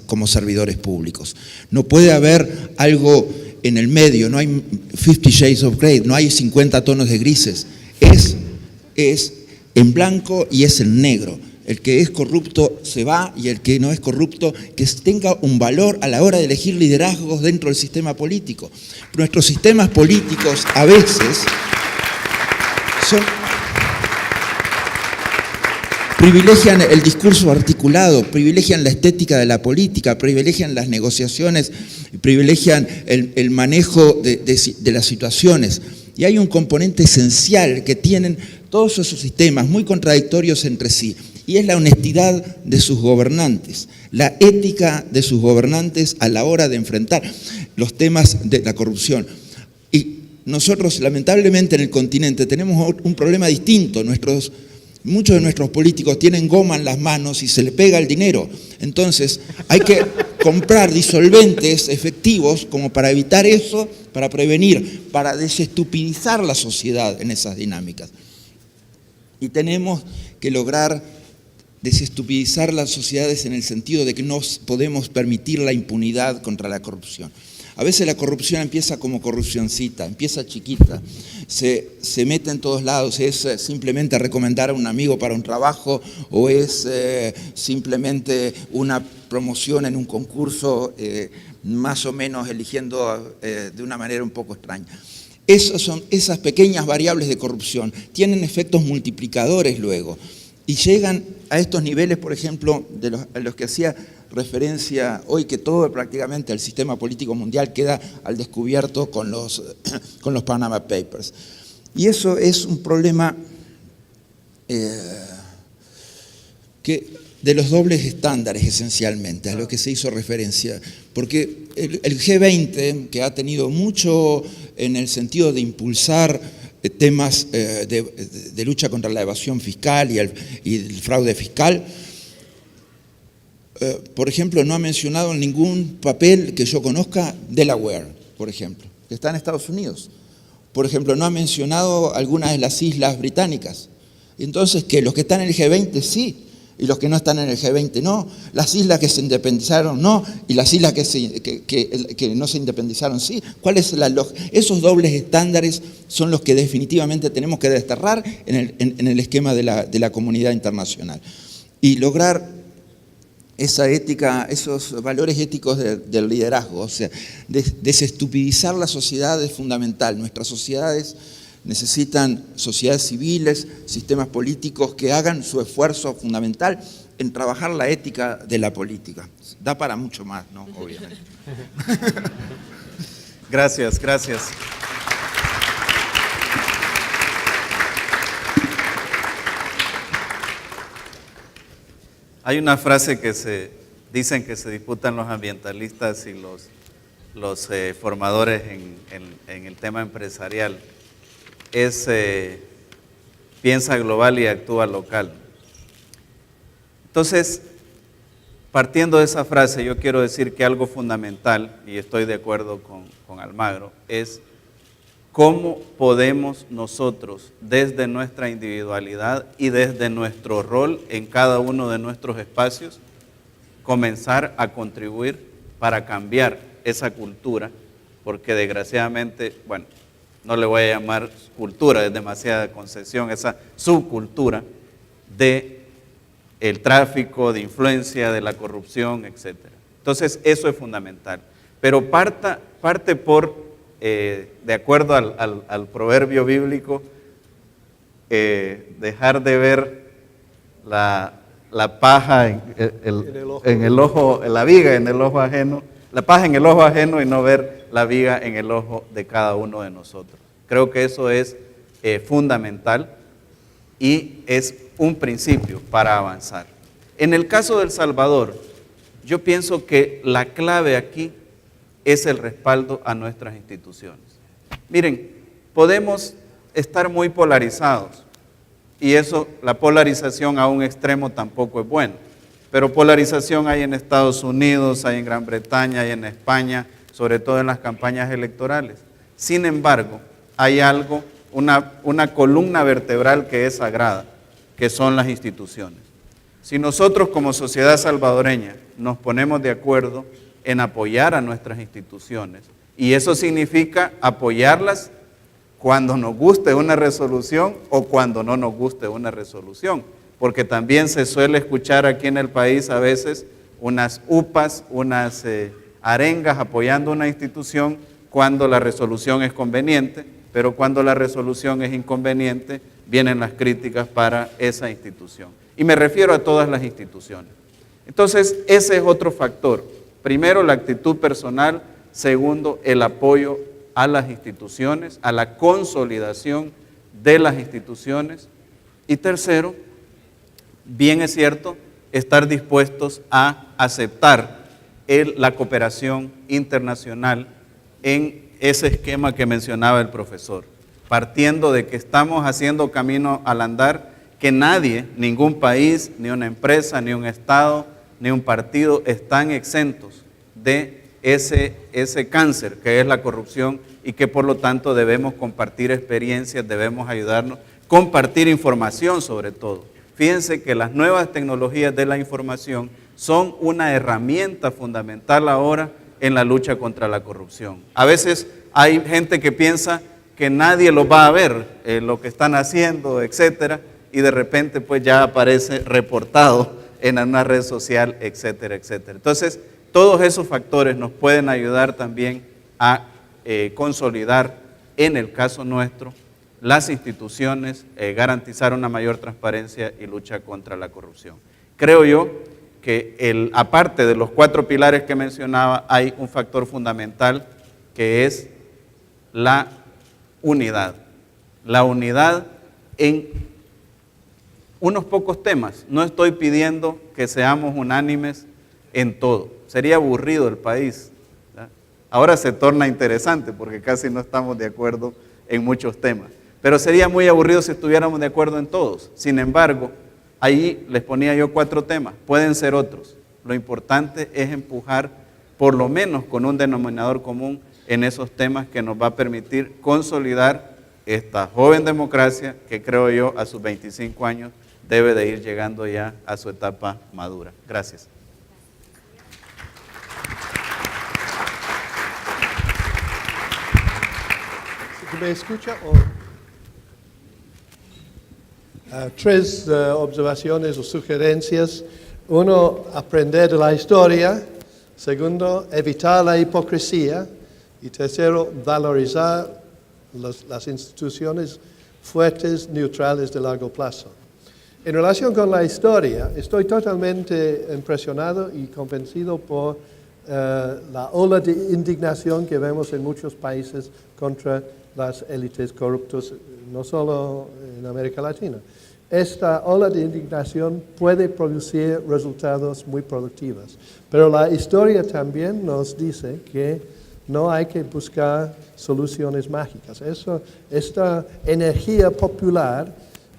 como servidores públicos. No puede haber algo en el medio, no hay 50 Shades of Grey, no hay 50 tonos de grises. Es en blanco y es en negro. El que es corrupto se va y el que no es corrupto que tenga un valor a la hora de elegir liderazgos dentro del sistema político. Nuestros sistemas políticos a veces privilegian el discurso articulado, privilegian la estética de la política, privilegian las negociaciones, privilegian el manejo de las situaciones. Y hay un componente esencial que tienen todos esos sistemas muy contradictorios entre sí, y es la honestidad de sus gobernantes, la ética de sus gobernantes a la hora de enfrentar los temas de la corrupción. Y nosotros, lamentablemente, en el continente tenemos un problema distinto. Muchos de nuestros políticos tienen goma en las manos y se le pega el dinero. Entonces, hay que comprar disolventes efectivos como para evitar eso, para prevenir, para desestupidizar la sociedad en esas dinámicas. Y tenemos que lograr desestupidizar las sociedades en el sentido de que no podemos permitir la impunidad contra la corrupción. A veces la corrupción empieza como corrupcioncita, empieza chiquita, se mete en todos lados, es simplemente recomendar a un amigo para un trabajo o es simplemente una promoción en un concurso, más o menos eligiendo de una manera un poco extraña. Esas pequeñas variables de corrupción tienen efectos multiplicadores luego y llegan a estos niveles, por ejemplo, a los que hacía referencia hoy, que todo prácticamente el sistema político mundial queda al descubierto con los Panama Papers. Y eso es un problema de los dobles estándares esencialmente, a lo que se hizo referencia. Porque el G20, que ha tenido mucho en el sentido de impulsar temas de lucha contra la evasión fiscal y el fraude fiscal, por ejemplo, no ha mencionado en ningún papel que yo conozca Delaware, por ejemplo, que está en Estados Unidos. Por ejemplo, no ha mencionado algunas de las islas británicas. Entonces, ¿qué? Los que están en el G20 sí, y los que no están en el G20 no. Las islas que se independizaron no, y las islas que no se independizaron sí. ¿Cuál es la lógica? Esos dobles estándares son los que definitivamente tenemos que desterrar en el esquema de la comunidad internacional. Y lograr esa ética, esos valores éticos del liderazgo, o sea, desestupidizar la sociedad es fundamental. Nuestras sociedades necesitan sociedades civiles, sistemas políticos que hagan su esfuerzo fundamental en trabajar la ética de la política. Da para mucho más, ¿no? Obviamente. Gracias, gracias. Hay una frase que dicen que se disputan los ambientalistas y los formadores en el tema empresarial. Es piensa global y actúa local. Entonces, partiendo de esa frase, yo quiero decir que algo fundamental, y estoy de acuerdo con Almagro, es cómo podemos nosotros, desde nuestra individualidad y desde nuestro rol en cada uno de nuestros espacios, comenzar a contribuir para cambiar esa cultura, porque desgraciadamente, bueno, no le voy a llamar cultura, es demasiada concesión, esa subcultura de el tráfico, de influencia, de la corrupción, etc. Entonces, eso es fundamental. Pero parte por, de acuerdo al proverbio bíblico, dejar de ver la paja en el ojo, la viga en el ojo ajeno, la paja en el ojo ajeno y no ver la viga en el ojo de cada uno de nosotros. Creo que eso es fundamental y es un principio para avanzar. En el caso de El Salvador, yo pienso que la clave aquí es el respaldo a nuestras instituciones. Miren, podemos estar muy polarizados y eso, la polarización a un extremo tampoco es bueno, pero polarización hay en Estados Unidos, hay en Gran Bretaña, hay en España, sobre todo en las campañas electorales. Sin embargo, hay algo, una columna vertebral que es sagrada, que son las instituciones. Si nosotros como sociedad salvadoreña nos ponemos de acuerdo en apoyar a nuestras instituciones, y eso significa apoyarlas cuando nos guste una resolución o cuando no nos guste una resolución, porque también se suele escuchar aquí en el país a veces unas upas, unas arengas apoyando una institución cuando la resolución es conveniente, pero cuando la resolución es inconveniente, vienen las críticas para esa institución. Y me refiero a todas las instituciones. Entonces, ese es otro factor. Primero, la actitud personal. Segundo, el apoyo a las instituciones, a la consolidación de las instituciones. Y tercero, bien es cierto, estar dispuestos a aceptar la cooperación internacional en ese esquema que mencionaba el profesor, partiendo de que estamos haciendo camino al andar, que nadie, ningún país, ni una empresa, ni un Estado, ni un partido están exentos de ese cáncer que es la corrupción y que por lo tanto debemos compartir experiencias, debemos ayudarnos, compartir información sobre todo. Fíjense que las nuevas tecnologías de la información son una herramienta fundamental ahora en la lucha contra la corrupción. A veces hay gente que piensa que nadie los va a ver, lo que están haciendo, etcétera, y de repente pues ya aparece reportado en una red social, etcétera, etcétera. Entonces, todos esos factores nos pueden ayudar también a consolidar, en el caso nuestro, las instituciones, garantizar una mayor transparencia y lucha contra la corrupción. Creo yo que aparte de los 4 pilares que mencionaba, hay un factor fundamental que es la unidad. La unidad en unos pocos temas. No estoy pidiendo que seamos unánimes en todo. Sería aburrido el país, ¿verdad? Ahora se torna interesante porque casi no estamos de acuerdo en muchos temas. Pero sería muy aburrido si estuviéramos de acuerdo en todos. Sin embargo, ahí les ponía yo 4 temas. Pueden ser otros. Lo importante es empujar, por lo menos con un denominador común, en esos temas que nos va a permitir consolidar esta joven democracia que creo yo a sus 25 años debe de ir llegando ya a su etapa madura. Gracias. ¿Me escucha? 3 observaciones o sugerencias. 1, aprender de la historia. 2, evitar la hipocresía. Y 3, valorizar las instituciones fuertes, neutrales de largo plazo. En relación con la historia, estoy totalmente impresionado y convencido por la ola de indignación que vemos en muchos países contra las élites corruptas, no solo en América Latina. Esta ola de indignación puede producir resultados muy productivos, pero la historia también nos dice que no hay que buscar soluciones mágicas. Esta energía popular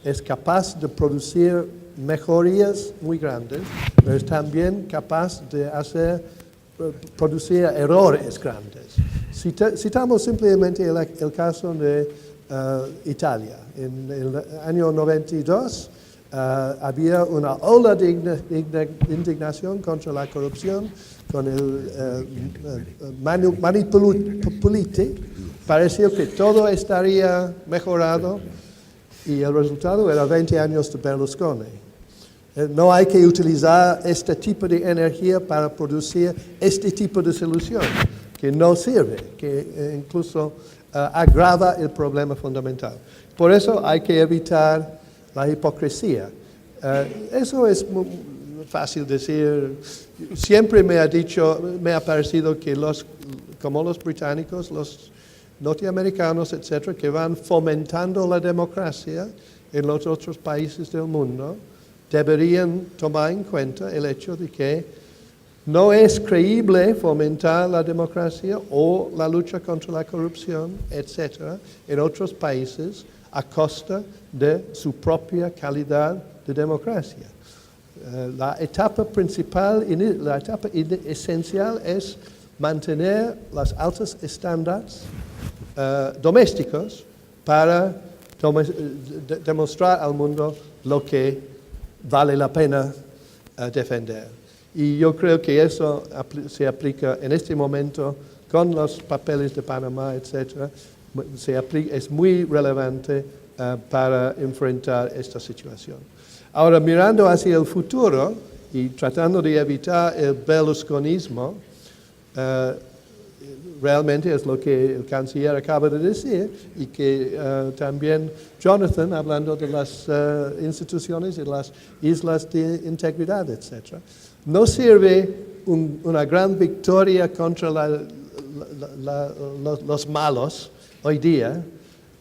es capaz de producir mejorías muy grandes, pero es también capaz de producir errores grandes. Citamos simplemente el caso de Italia. En el año 92 había una ola de indignación contra la corrupción, con el Manipulite. Pareció que todo estaría mejorado y el resultado era 20 años de Berlusconi. No hay que utilizar este tipo de energía para producir este tipo de solución, que no sirve, que incluso agrava el problema fundamental. Por eso hay que evitar la hipocresía. Eso es muy fácil decir. Siempre me ha parecido que como los británicos, los norteamericanos, etcétera, que van fomentando la democracia en los otros países del mundo, deberían tomar en cuenta el hecho de que no es creíble fomentar la democracia o la lucha contra la corrupción, etcétera, en otros países a costa de su propia calidad de democracia. La etapa principal, la etapa esencial es mantener los altos estándares domésticos para demostrar al mundo lo que vale la pena defender. Y yo creo que eso se aplica en este momento con los papeles de Panamá, etc. Es muy relevante para enfrentar esta situación. Ahora, mirando hacia el futuro y tratando de evitar el berlusconismo, realmente es lo que el canciller acaba de decir y que también Jonathan, hablando de las instituciones y las islas de integridad, etc. No sirve una gran victoria contra los malos hoy día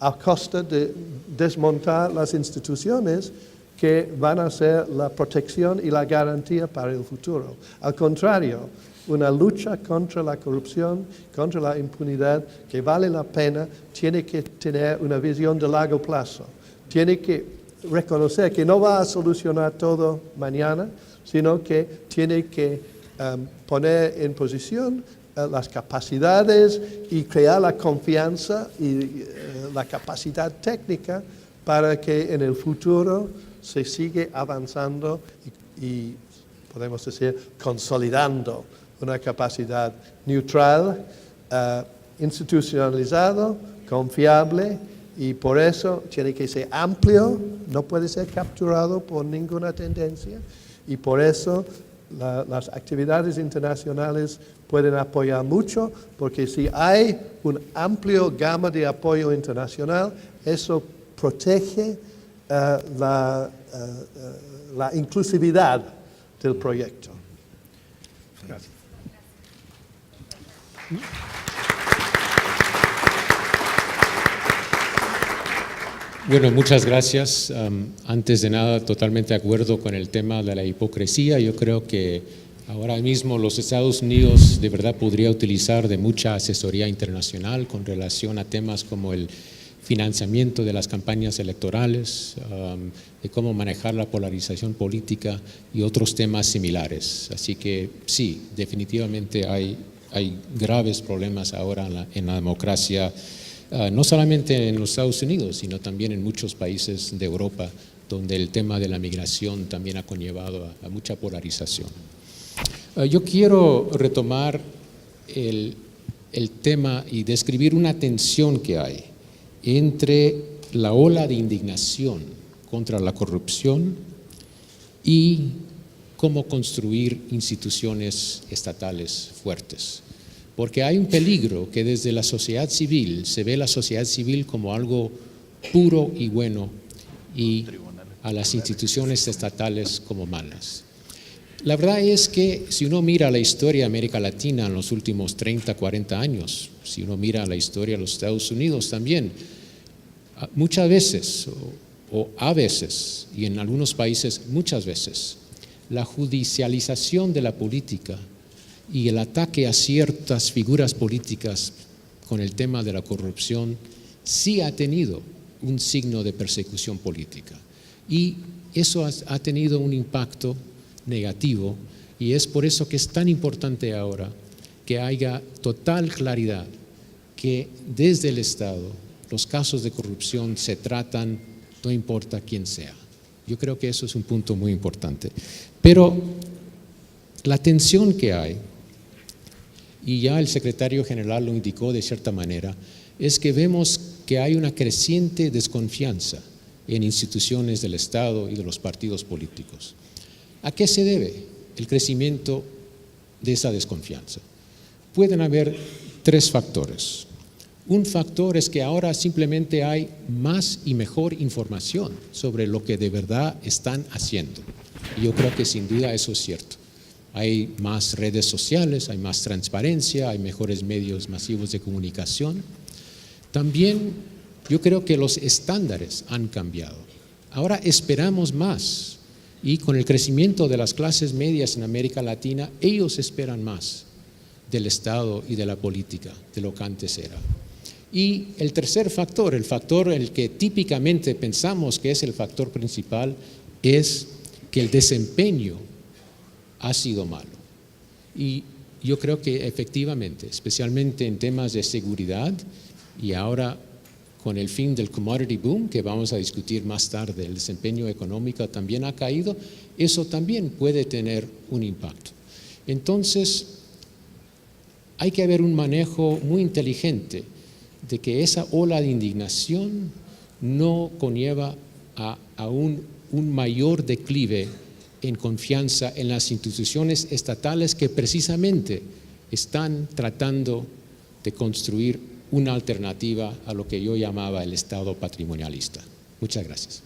a costa de desmontar las instituciones que van a ser la protección y la garantía para el futuro. Al contrario, una lucha contra la corrupción, contra la impunidad, que vale la pena, tiene que tener una visión de largo plazo. Tiene que reconocer que no va a solucionar todo mañana, sino que tiene que poner en posición las capacidades y crear la confianza y la capacidad técnica para que en el futuro se siga avanzando y podemos decir, consolidando una capacidad neutral, institucionalizado, confiable, y por eso tiene que ser amplio, no puede ser capturado por ninguna tendencia, y por eso las actividades internacionales pueden apoyar mucho, porque si hay un amplio gama de apoyo internacional, eso protege la inclusividad del proyecto. Gracias. Bueno, muchas gracias. Antes de nada, totalmente de acuerdo con el tema de la hipocresía. Yo creo que ahora mismo los Estados Unidos de verdad podría utilizar de mucha asesoría internacional con relación a temas como el financiamiento de las campañas electorales, de cómo manejar la polarización política y otros temas similares. Así que sí, definitivamente hay graves problemas ahora en la democracia, no solamente en los Estados Unidos, sino también en muchos países de Europa, donde el tema de la migración también ha conllevado a mucha polarización. Yo quiero retomar el tema y describir una tensión que hay entre la ola de indignación contra la corrupción y cómo construir instituciones estatales fuertes. Porque hay un peligro que desde la sociedad civil se ve la sociedad civil como algo puro y bueno y a las instituciones estatales como malas. La verdad es que si uno mira la historia de América Latina en los últimos 30, 40 años, si uno mira la historia de los Estados Unidos también, muchas veces o a veces, y en algunos países muchas veces, la judicialización de la política y el ataque a ciertas figuras políticas con el tema de la corrupción sí ha tenido un signo de persecución política. Y eso ha tenido un impacto negativo, y es por eso que es tan importante ahora que haya total claridad que desde el Estado los casos de corrupción se tratan, no importa quién sea. Yo creo que eso es un punto muy importante. Pero la tensión que hay, y ya el secretario general lo indicó de cierta manera, es que vemos que hay una creciente desconfianza en instituciones del Estado y de los partidos políticos. ¿A qué se debe el crecimiento de esa desconfianza? Pueden haber tres factores. Un factor es que ahora simplemente hay más y mejor información sobre lo que de verdad están haciendo. Y yo creo que sin duda eso es cierto. Hay más redes sociales, hay más transparencia, hay mejores medios masivos de comunicación. También yo creo que los estándares han cambiado. Ahora esperamos más, y con el crecimiento de las clases medias en América Latina, ellos esperan más del Estado y de la política de lo que antes era. Y el tercer factor, el factor en el que típicamente pensamos que es el factor principal, es que el desempeño ha sido malo. Y yo creo que efectivamente, especialmente en temas de seguridad, y ahora con el fin del commodity boom, que vamos a discutir más tarde, el desempeño económico también ha caído, eso también puede tener un impacto. Entonces, hay que haber un manejo muy inteligente de que esa ola de indignación no conlleva a un mayor declive en confianza en las instituciones estatales que precisamente están tratando de construir una alternativa a lo que yo llamaba el Estado patrimonialista. Muchas gracias.